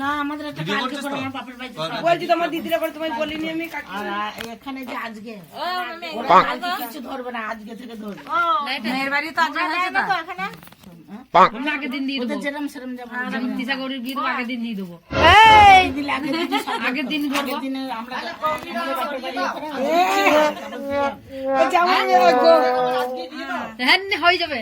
না আমাদের একটা কালকে করে আমার বাপের বাড়িতে বলছি তোমার দিদিরা করে তোমায় বলিনি আমি কাকি। আর এখানে যে আজকে কালকে কিছু ধরবে না, আজকে থেকে ধরবে। মেয়ের বাড়ি তো আজকে হয়েছে তো এখানে। আগের দিন দিয়ে দেবো, যেরকম সেরম যাবো তিসা গৌরীর বিয়ে দেবো, আগের দিন দিয়ে দেবো, দিলে আগের দিনে সব আগের দিন ধরবো। আগের দিনে আমরা আমাদের বাপের বাড়ি ওখানে যেমন মেয়ে গো। হ্যাঁ হয়ে যাবে।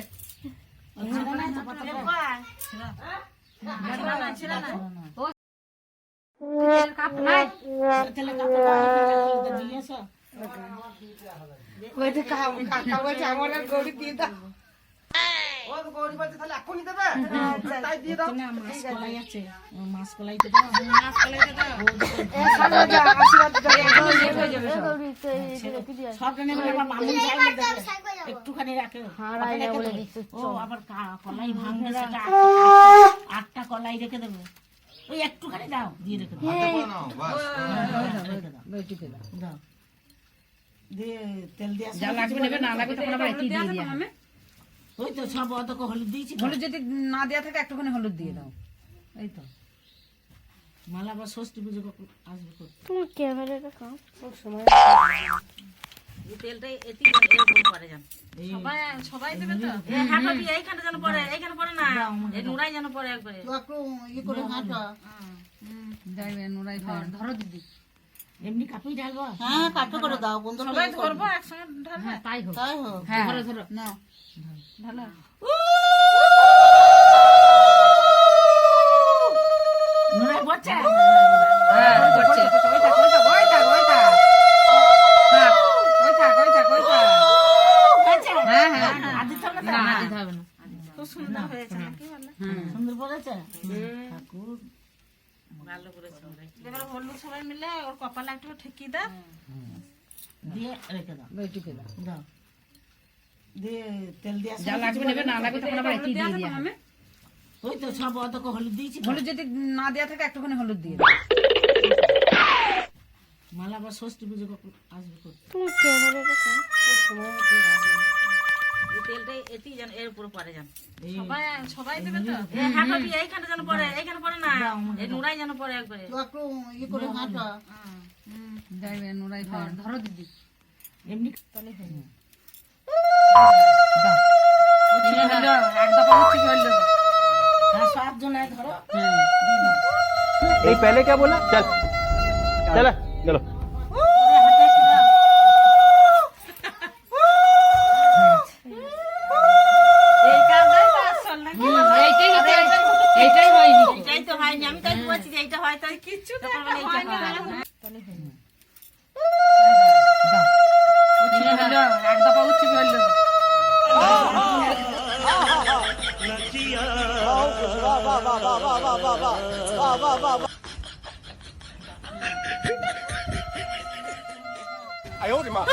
বলছে কাকা বলছে আমার আর গৌরী দিয়ে দাও। ও গৌরী বলছে তাহলে এখনই দেবে, তাই দিয়ে দাও। না মাছ কলাই আছে, মাছ কলাইতে দাও, মাছ কলাইতে দাও। সবটা নেবে না, আবার মামুন যায় না দেখে। একটুখানি রাখে, ও আবার কলাই ভাঙবে সেটা 8টা কলাই রেখে দেবে, ওই একটুখানি দাও, দিয়ে রেখে দাও, দাও দিয়ে তেল দিয়ে যা লাগবে নেবে, না লাগবে তখন আবার একই দিয়ে দিয়া হবে। ওই তো সব অতক হলুদ দিয়েছি, হলুদ যদি না দেওয়া থাকে একটুখানি হলুদ দিয়ে দাও। এই তো মালা আবার ষষ্ঠী পুজো কখন আসবে করতে। তেলটা এটি এরকম করে যান সবাই সবাই দেবে তো হ্যাঁ ভাবি এইখানে যেন পড়ে, এইখানে পড়ে না, এই নোড়াই যেন পড়ে একবারে। একটু ইয়ে করে ঘাঁটা, যাইবে নোড়াই ধরো দিদি। এমনি কাপড় ঢালবো। হ্যাঁ কাটো করে দাও বন্ধু। সবাই ধরবো একসঙ্গে ঢালবে। হ্যাঁ তাই হোক, তাই হোক। হ্যাঁ ধরো ধরো। না ঢালো নোড়াই পড়ছে, হ্যাঁ করছে। হ্যাঁ হ্যাঁ আর দিতে হবে না? না দিতে হবে না। খুব সুন্দর হয়েছে নাকি বলে সুন্দর পড়েছে ঠাকুর, ভালো করেছে। এবার হলুদ সবাই মিলে ওর কপালে একটু ঠেকি দাও, দিয়ে রেখে দাও, ওইটুকু দাও। দাও দিয়ে তেল দিয়ে যা লাগবে নেবে, না লাগবে তখন আবার একই দিয়ে দিয়া হবে। ওই তো সব অতক হলুদ দিয়েছি, হলুদ যদি না দেওয়া থাকে একটুখানি হলুদ দিয়ে দাও। মালা আবার ষষ্ঠী পুজো কখন আসবে করতে। এই তেলটা এটি যেন এর উপর পড়ে যান এই সবাই সবাই দেবে তো হ্যাঁ ভাবি এইখানে যেন পড়ে, এইখানে পড়ে না, এই নোড়াই যেন পড়ে একবারে। একটু ইয়ে করে ঘাঁটা, যাইবে নোড়াই ধরো দিদি। এমনি হ্যাঁ সব জনায় ধরো, नहीं पहले क्या बोला चल चल चलो এই কাজটাই তো আসল নাকি? এইটাই হয়নি। এটাই তো হয়নি, আমি তাই বলছি যে এইটা হয়তো কিচ্ছু তো হয়নি। এক দফা উচ্চ হইলো।哎呦我的妈！